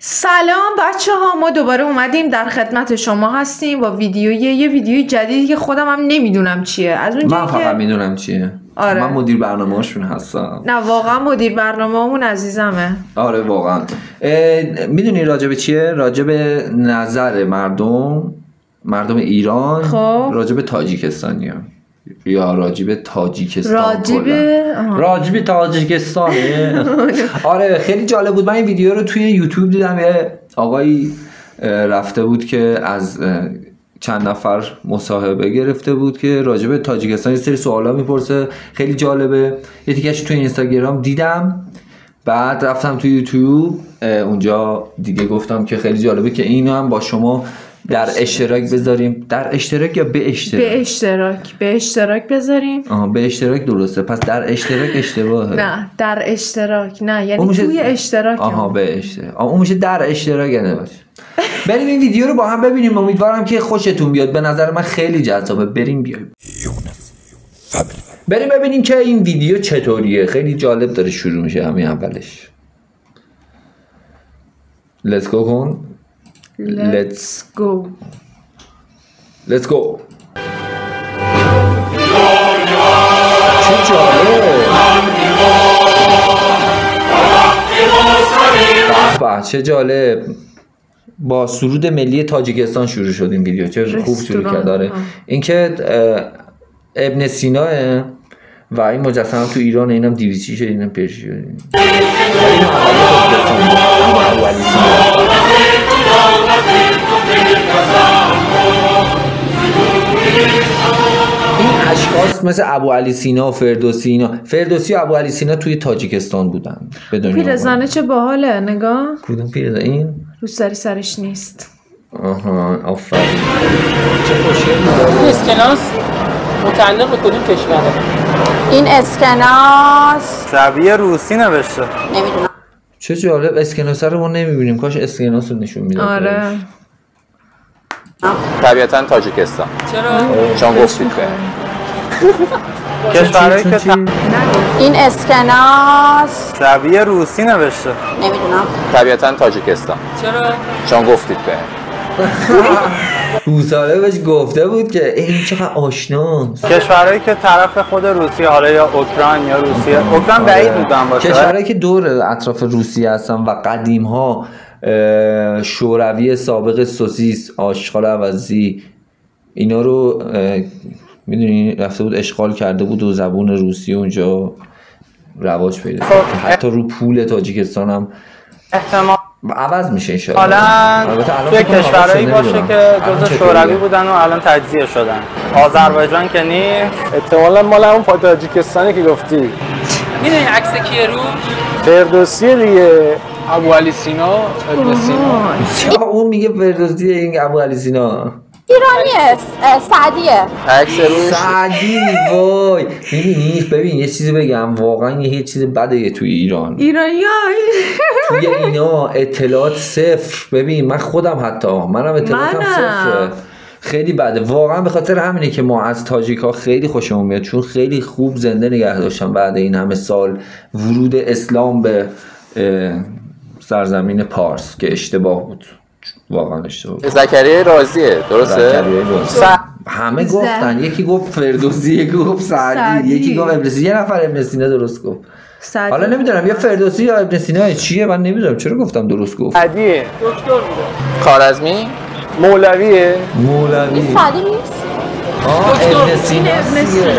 سلام بچه ها، ما دوباره اومدیم در خدمت شما هستیم با یه ویدیوی جدیدی که خودم هم نمیدونم چیه. از اونجایی من فقط میدونم چیه. آره. من مدیر برنامه هاشون هستم. نه واقعا مدیر برنامه همون عزیزمه. آره واقعا. میدونی راجب چیه؟ راجب نظر مردم ایران خب راجب تاجیکستانی ها. یا راجب تاجیکستان راجب تاجیکستانه. آره خیلی جالب بود. من این ویدیو رو توی یوتیوب دیدم. یه آقایی رفته بود که از چند نفر مصاحبه گرفته بود که راجب تاجیکستان یه سری سوالا میپرسه. خیلی جالبه. یه تیکش توی اینستاگرام دیدم، بعد رفتم توی یوتیوب اونجا دیگه گفتم که خیلی جالبه که اینو هم با شما در اشتراک بذاریم. در اشتراک یا به اشتراک؟ به اشتراک بذاریم. به اشتراک درسته. پس در اشتراک اشتباهه. نه در اشتراک نه، یعنی توی اشتراک. به اشتراک. اون میشه در اشتراک نباشه. بریم این ویدیو رو با هم ببینیم. امیدوارم که خوشتون بیاد. به نظر من خیلی جذابه. بریم ببینیم که این ویدیو چطوریه. خیلی جالب داره شروع میشه همین اولش. Let's go کن. Let's go. چه جالب. با سرود ملی تاجیکستان شروع شد این ویدیو. چه خوب شروع کرد. داره اینکه ابن سینا و این مجسمه تو ایران، اینم دیویسی شد، اینم پرشی شد. این اشخاص مثل ابو علی سینا و فردوسی و ابو علی سینا توی تاجیکستان بودن. پیرزنه چه باحاله. نگاه. کدوم پیرزنه؟ این روسری سرش نیست. آها آفرین. چه خوشگل. این اسکناس متعلق به کدوم کشوره؟ این اسکناس شبیه روسی نوشته. نمیدونم. چه جالب. اسکناس رو ما نمیبینیم. کاش اسکناس رو نشون میداد. آره. طبیعتا تاجیکستان. چرا؟ چون گفتید که کشورهایی که این اسکناس شبیه روسی نوشته. نمیدونم. طبیعتا تاجیکستان. چرا؟ چون گفتید که روساله بهش گفته بود که این چقدر آشناست. کشورهایی که طرف خود روسیه، حالا یا اوکراین یا روسیه. اوکراین بعید بودن باشه. کشورهایی که دور اطراف روسیه هستن و قدیم ها شوروی سابق، سوسیس، آشغال عوضی، اینا رو میدونی رفته بود اشغال کرده بود و زبون روسی اونجا رواج پیدا کرد. حتی رو پول تاجیکستان هم احتمال عوض میشه ان شاء الله. الان توی کشورهایی باشه که جزء شوروی بودن و الان تجزیه شدن. آذربایجان که نیست. احتمالاً مال اون تاجیکستانی که گفتی. میدونی عکس کیه رو؟ فردوسی دیگه. ابو علی سینا، ابن سینا. اون میگه فردوسی، این ابو علی سینا ایرانیه. سعدیه. عکس روش سعدی. وای ببین یه چیزی بگم، واقعا یه چیز بده توی ایرانی توی اینا اطلاعات صفر. ببین من خودم منم اطلاعاتم صفره. خیلی بده واقعا. به خاطر همینه که ما از تاجیکا خیلی خوشمون میاد، چون خیلی خوب زنده نگه داشتن بعد این همه سال ورود اسلام به سرزمین پارس که اشتباه بود. واقعا اشتباه بود. زکریا رازیه، درسته؟ همه گفتن. یکی گفت فردوسی، یکی گفت سعدی، یکی گفت ابن سینا. یه نفر ابن سینا درست گفت. حالا نمیدونم یا فردوسی یا ابن سینا چیه. من نمیدونم چرا گفتم درست گفت. سعدیه. دکتر بوده. خوارزمی؟ مولویه. این سعدی نیست. ابن سینا.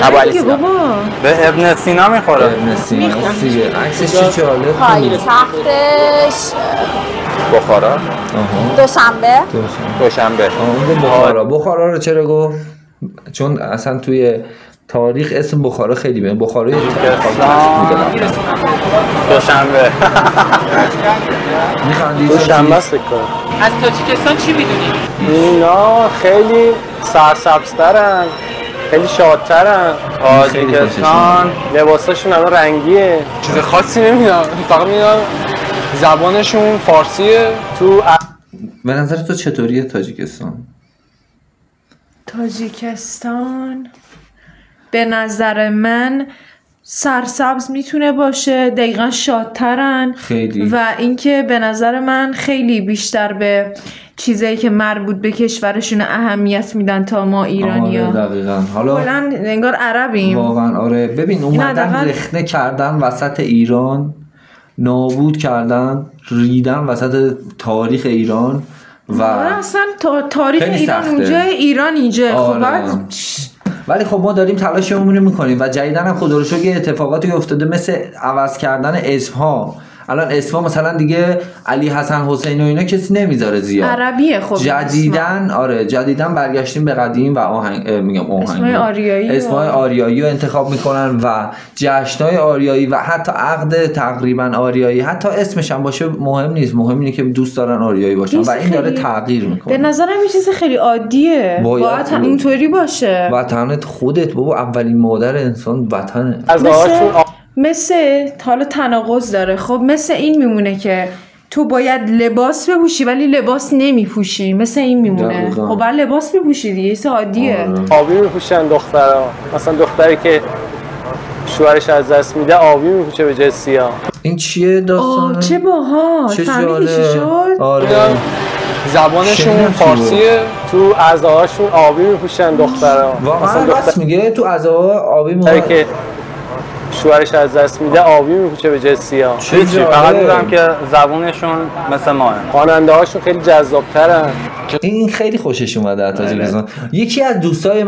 ابو علی سینا. به ابن سینا میخوره. ابن سینا دیگه. عکسش چه جالب. پایتختش بخارا. دوشنبه. اون بخارا رو چرا گفت؟ چون اصلا توی تاریخ اسم بخارا خیلی میاد. بخارا دوشنبه. میخوندی دوشنبه است فکر کنم. از تاجیکستان چی میدونی؟ اینا خیلی سرسبزترن، خیلی شادترن. تاجیکستان لباساشون الان رنگیه. چیز خاصی نمیدونم، فقط میدونم زبانشون فارسیه. به نظر تو چطوریه تاجیکستان؟ تاجیکستان به نظر من سرسبز میتونه باشه، دقیقا شادترن خیلی. و اینکه به نظر من خیلی بیشتر به چیزایی که مربوط به کشورشون اهمیت میدن تا ما ایرانی‌ها. آره دقیقاً. حالا کلاً انگار عربیم واقعا. آره ببین اومدن رخنه کردن وسط ایران، نابود کردن، ریدن وسط تاریخ ایران و اصلا تاریخ ایران سخته. اونجا، ایران اینجا. آره. خب ولی خب ما داریم تلاشمون رو میکنیم و جدیداً هم خدا رو شکر یه اتفاقاتی افتاده مثل عوض کردن اسمها. الان اسمها مثلا دیگه علی حسن حسین و اینا کسی نمیذاره زیاد، عربیه. خب جدیدن برگشتیم به قدیم و اسمای آریایی، اسمای آریایی رو انتخاب میکنن و جشنای آریایی و حتی عقد تقریبا آریایی، حتی اسمش هم باشه مهم نیست، مهم اینه که دوست دارن آریایی باشن و این داره تغییر میکنه. به نظرم این چیز خیلی عادیه، باید اینطوری باشه. وطنت خودت بابا، اولین مادر انسان وطنه. مثل حالا تناقض داره. خب مثل این میمونه که تو باید لباس بپوشی ولی لباس نمیپوشی، مثل این میمونه. خب باید لباس بپوشی دیگه، این عادیه. آبی میپوشن دخترها، مثلا دختری که شوهرش از دست میده آبی میپوشه به جای سیاه. این چیه داستانه؟ چه باحال. فهمیدی چی شد؟ آره. زبانشون فارسیه، تو عزاهاشون آبی میپوشن دخترها. واقعا راست میگه، تو عزاها آبی میپوشن که شوهرش از دست میده آبی میپوشه به جای سیاه. چیزی فقط میگم که زبونشون مثل ماه، خواننده هاشون خیلی جذاب‌ترن. این خیلی خوشش اومده از تاجیکستان. یکی از دوستای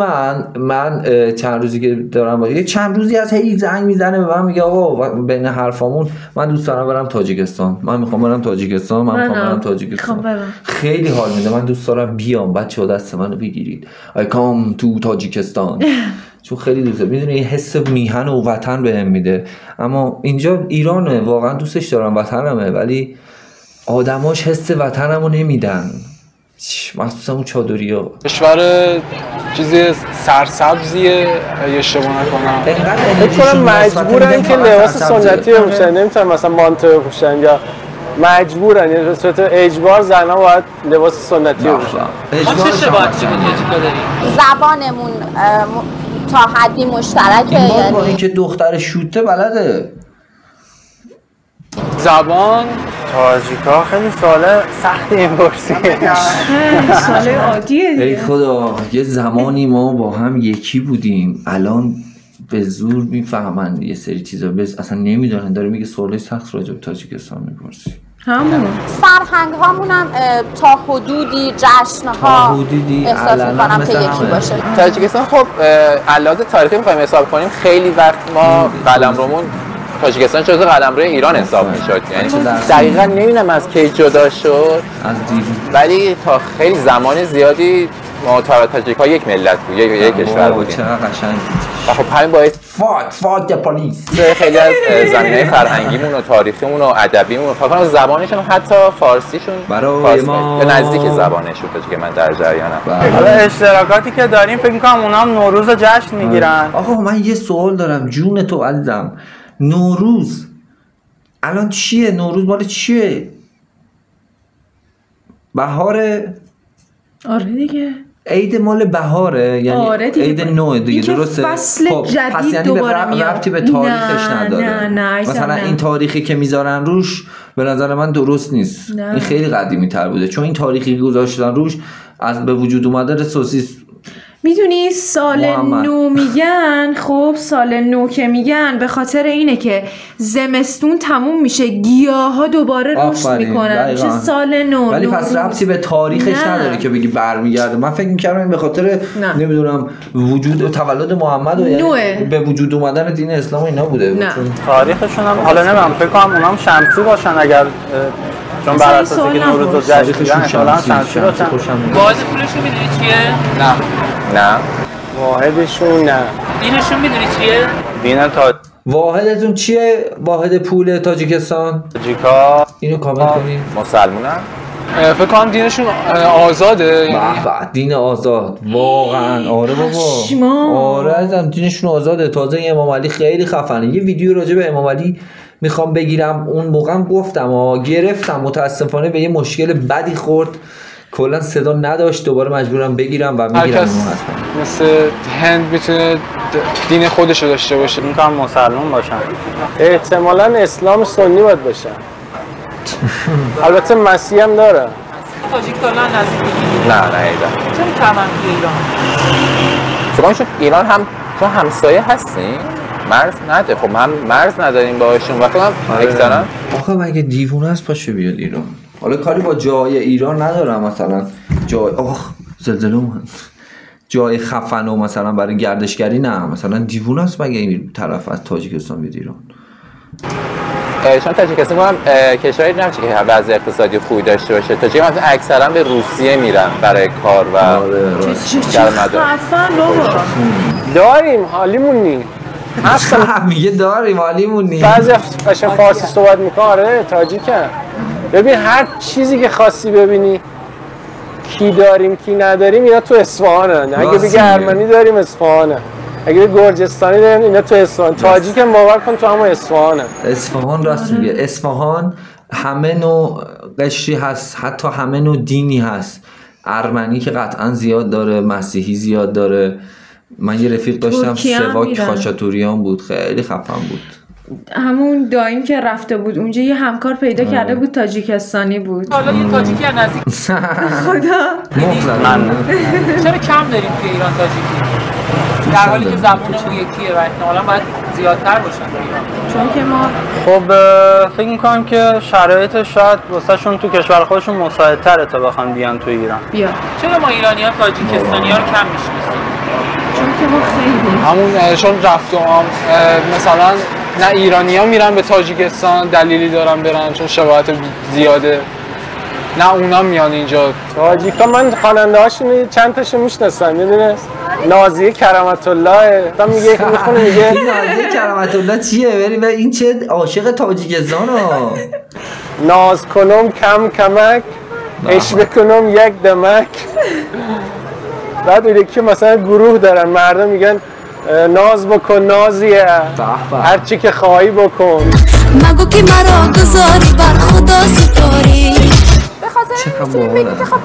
من چند روزی که دارم باشه، چند روزی از هی زنگ میزنه به من میگه آقا بین حرفامون من دوست دارم برم تاجیکستان، من میخوام برم تاجیکستان. خیلی حال میده، من دوست دارم بیام، بچه‌ها دست منو بگیرید I come to تاجیکستان. چون خیلی دوسته، میدونی یه حس میهن و وطن بهم میده. اما اینجا ایرانه، واقعا دوستش دارم، وطنمه، ولی آدماش حس وطنمو نمیدن، مخصوصا اون چادریا. کشور چیزی سرسبزیه اگه اشتباه نکنم. فکر کنم مجبورن که لباس سنتی بپوشن، نمیتونن مثلا مانتو بپوشن یا مجبورن، یعنی به صورت اجبار زنها باید لباس سنتی بپوشن. ما چه شباهتی با تاجیکا داریم؟ زبانمون تا حدی مشترکه، یعنی با اینکه دختر شوته بلده. زبان تاجیکا خیلی سوال سختی این پرسی. سوال عادیه دیگه. ای خدا، یه زمانی ما با هم یکی بودیم، الان به زور میفهمن یه سری چیزا، اصلا نمیدونن. داره میگه سوال سخت راجع به تاجیکستان میپرسی. همون فرهنگ هامون هم تا حدودی جشن‌ها احساس می‌کنم که یکی باشه. تاجیکستان خب علاوه تاریخی می‌خوایم حساب کنیم، خیلی وقت ما قلمرومون تاجیکستان جزو قلمروی ایران حساب می‌شد، یعنی دقیقاً نمی‌دونم از کی جدا شد، ولی تا خیلی زمان زیادی ما تاجیک‌ها یک ملت بود، یک کشور بودیم. چقدر قشنگ. و خب همین باعث فاک پلیس خیلی از زمینه‌های فرهنگیمون و تاریخیمون و ادبیمون و فکر کنم زبانشون حتی فارسیشون برای ما به نزدیک زبانشون تا که من در جریانم. حالا اشتراکاتی که داریم فکر می‌کنم اونا هم نوروز جشن میگیرن. آقا من یه سوال دارم، جون تو عزیزم، نوروز الان چیه؟ نوروز مال چیه؟ بهاره؟ آره دیگه، عید مال بهاره، یعنی آره عید نو دیگه، درسته؟ فصل جدید یعنی دوباره میاد. ربطی به تاریخش نداره. نه مثلا این تاریخی که میذارن روش به نظر من درست نیست. این خیلی قدیمی تر بوده، چون این تاریخی که گذاشتن روش از به وجود اومده سوسیس. میدونی سال نو میگن، خب سال نو که میگن به خاطر اینه که زمستون تموم میشه، گیاها دوباره رشد میکنن، چه سال نو. ولی پس ربطی به تاریخش نداره که بگی برمیگرده. من فکر میکردم این به خاطر نمیدونم وجود و تولد محمد و یعنی به وجود اومدن دین اسلام اینا بوده. تاریخشون هم حالا نمیدونم، فکر کنم اونام شمسی باشن، اگر چون بر اساس که نوروز و جشن میگن احتمالاً شمسی باشن. واحد پولشون میدونی چیه؟ نه واحدشون نه. دینشون میدونی چیه؟ واحدتون چیه؟ واحد پول تاجیکستان؟ تاجیکا اینو کامنت کنید. مسلمونن؟ فکر کنم دینشون آزاده. دین آزاد واقعا. آره بابا، آره عزیزم، دینشون آزاده. تازه امام علی خیلی خفنه. یه ویدیو راجع به امام علی میخوام بگیرم، اون موقعم گفتم گرفتم، متاسفانه به یه مشکل بدی خورد کلا صدا نداشت، دوباره مجبورم بگیرم و میگیرم. مثل هند میتونه دین خودش رو داشته باشه، این کار مسلمان باشن. احتمالاً اسلام سنی باید باشن. البته مسیح هم داره. تاجیک کلا نزدیک میگیری؟ نه ایدا. چون کمن توی ایران. شما شو ایران هم چون همسایه هستین؟ مرز نده. خب هم مرز نداریم باهاشون. وقتی هم اکثرا آخه مگه دیوونه است پاشه بیاد ایران؟ حالا کاری با جای ایران ندارم، مثلا جای زلزله اومد، جای خفن و مثلا برای گردشگری نه، مثلا دیوونه است مگه این طرف از تاجیکستان بیاد ایران. چون تاجیکستان هم کشوری نمیشه که وضع اقتصادی خوبی داشته باشه. تاجیک‌ها اکثرا به روسیه میرن برای کار و درآمد. داریم حالیمون نی. میگه داریم حالیمون نی. بعضی قشنگ فارسی صحبت میکنه. آره تاجیکن. ببین هر چیزی که خاصی ببینی کی داریم کی نداریم اینا تو اصفهانن. اگه بگی ارمنی داریم اصفهانه، اگه گرجستانی داریم اینا تو اصفهان. تاجیک هم باور کن تو همون اصفهانه. اصفهان راست میگه. اصفهان همه نوع قشری هست، حتی همه نوع دینی هست. ارمنی که قطعا زیاد داره، مسیحی زیاد داره. من یه رفیق داشتم سواک خاچاتوریان بود، خیلی خفن بود. همون دایم که رفته بود اونجا یه همکار پیدا کرده بود تاجیکستانی بود. حالا یه تاجیکی از نزدیک خدا من چرا کم داریم توی ایران تاجیکی؟ در حالی که زبونمون یکیه و احتمالاً باید زیادتر باشن توی ایران. چون که ما خب فکر میکنم که شرایط شاید واسهشون تو کشور خودشون مساعدتره تا بخوان بیان تو ایران. بیا چرا ما ایرانی‌ها تاجیکستانی‌ها رو کم میشناسیم؟ چون که ما خیلی همون چون رفت و مثلا نه ایرانی‌ها میرن به تاجیکستان دلیلی دارن برن چون شباهت زیاده، نه اونا میان اینجا. تاجیکا من خواننده هاشون چند تاشو میشناسم. میدونه نازیه کرامت الله تا میگه که میخونه میگه نازیه کرامت الله چیه؟ بریم این چه عاشق تاجیکستانه. ناز کنم کم کمک اش بکنم یک دمک. بعد میگه که مثلا گروه دارن مردم میگن ناز بکن نازیه هر چی که خواهی بکن. مگو که مرا گذاری بر خدا سپاری. به خاطر میتونی بگی که خب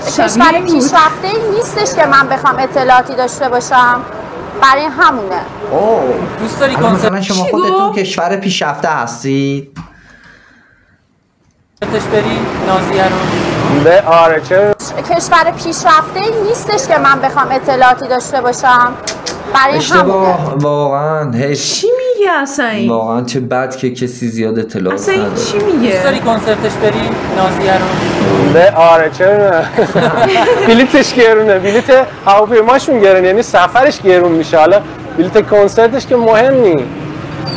کشور پیشرفته نیستش که من بخوام اطلاعاتی داشته باشم، برای همونه. دوست داری کنسرت مثلا شما خودتون کشور پیشرفته هستید؟ بری نازیه رو به آره چه کشور پیشرفته نیستش که من بخوام اطلاعاتی داشته باشم، برای همونه. واقعا چی میگه اصلا این؟ واقعا چه بد که کسی زیاد اطلاعات اصلا این چی میگه؟ دوست داری کنسرتش بری نازیه رو به آره چه بلیتش گرونه، بلیت هواپیماشون گرونه، یعنی سفرش گرون میشه. حالا بلیت کنسرتش که مهم نی.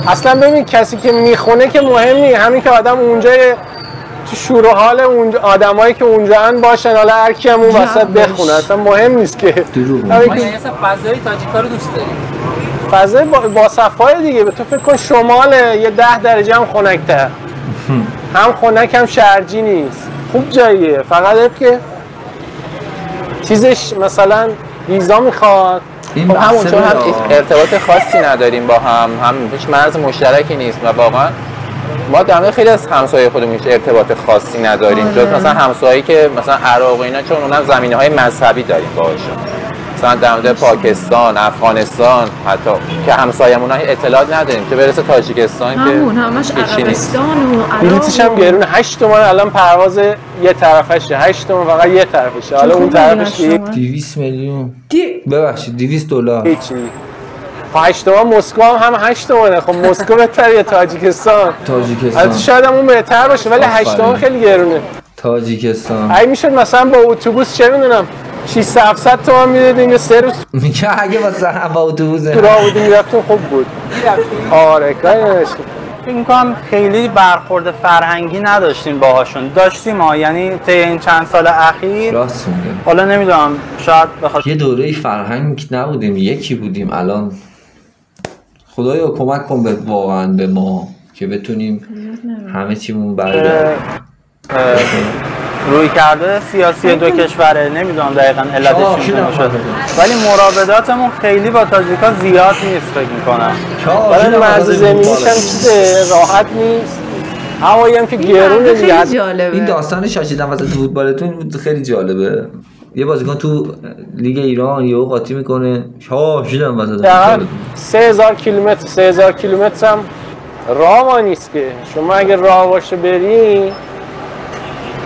اصلا ببین کسی که میخونه که مهم نی، همین که آدم اونجا تو شور و حال اونجا آدمایی که اونجا ان باشن، حالا هر کی هم اون وسط بخونه اصلا مهم نیست که. ما اصلا فضای تاجیکا رو دوست داریم. فضای با صفای دیگه. تو فکر کن شمال یه 10 درجه هم خنک‌تر، هم خنک هم شرجی نیست. خوب جاییه، فقط که چیزش مثلا ویزا میخواد. خب همون چون هم ارتباط خاصی نداریم با هم هیچ مرز مشترکی نیست و واقعا ما در مورد خیلی از همسایه خودمون هیچ ارتباط خاصی نداریم. جز مثلا همسایه‌ای که مثلا عراق و اینا چون اونها زمینه‌های مذهبی داریم باهاشون. مثلا در مورد پاکستان، افغانستان حتی که همسایه‌مون اطلاعات نداریم که برسه تاجیکستان که همش عربستان و عراق. بلیطش هم گرونه 8 تومن الان پرواز یه طرفشه. 8 تومن فقط یه طرفشه. حالا اون طرفش 200 میلیون. ببخشید 200 دلار. هیچی. 8 تومن مسکو هم 8 تومنه. خب مسکو بهتره یا تاجیکستان؟ البته شاید هم اون بهتر باشه ولی 8 تومن خیلی گرونه. تاجیکستان اگه میشد مثلا با اتوبوس چه میدونم 600 تومن میدادین یا 3 روز میگه اگه مثلا با اتوبوس تو راه بودیم میرفتون خوب بود. آره کاری نداشتیم. فکر می‌کنم خیلی برخورد فرهنگی نداشتیم باهاشون. داشتیم یعنی طی این چند سال اخیر. راست میگه. حالا نمیدونم شاید یه دوره فرهنگ نبودیم، یکی بودیم. الان خدایا کمک کن به واقعا به ما که بتونیم همه چیمون برگرده. روی کرده سیاسی دو کشوره، نمیدونم دقیقاً علتش چی شده ولی مراوداتمون خیلی با تاجیکا زیاد نیست فکر میکنم. ولی مرز زمینیش هم چیزه راحت نیست. هوایی هم که گرونه دیگه. این داستان شاشیدن وسط فوتبالتون خیلی جالبه. یه بازیکن تو لیگ ایران یهو قاطی میکنه شاشیدن وسط فوتبال. 3000 کیلومتر هم راه ما نیست که. شما اگه راه باشه بری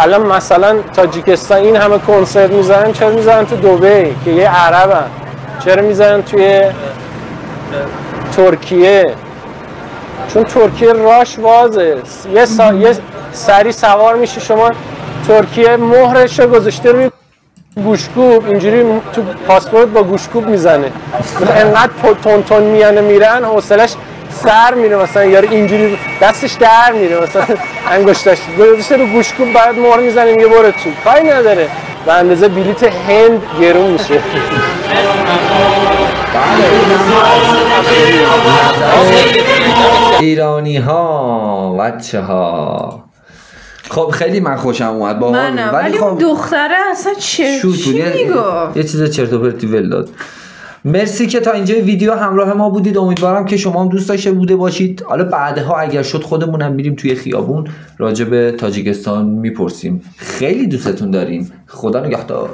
الان مثلا تاجیکستان این همه کنسرت میذارن، چرا میذارن تو دبی که یه عربن؟ چرا میذارن توی ترکیه؟ چون ترکیه راش وازه. یه سری سوار میشه شما ترکیه مهرش رو گذاشته روی گوشکوب، اینجوری تو پاسپورت با گوشکوب میزنه. انقدر تون میانه میرن حوصلش سر میره، مثلا یارو اینجوری دستش در میره، مثلا انگشتش گذاشته رو گوشکوب بعد مهر میزنه میگه برو تو. کاری نداره، به اندازه بلیت هند گرون میشه. ایرانی ها بچه ها. خب خیلی من خوشم اومد با ولی اون دختره اصلا چی میگفت؟ یه چیز چرت و پرتی ول داد. مرسی که تا اینجا ویدیو همراه ما بودید. امیدوارم که شما هم دوست داشته بوده باشید. حالا بعدها اگر شد خودمونم میریم توی خیابون راجع به تاجیکستان میپرسیم. خیلی دوستتون داریم. خدا نگهدار.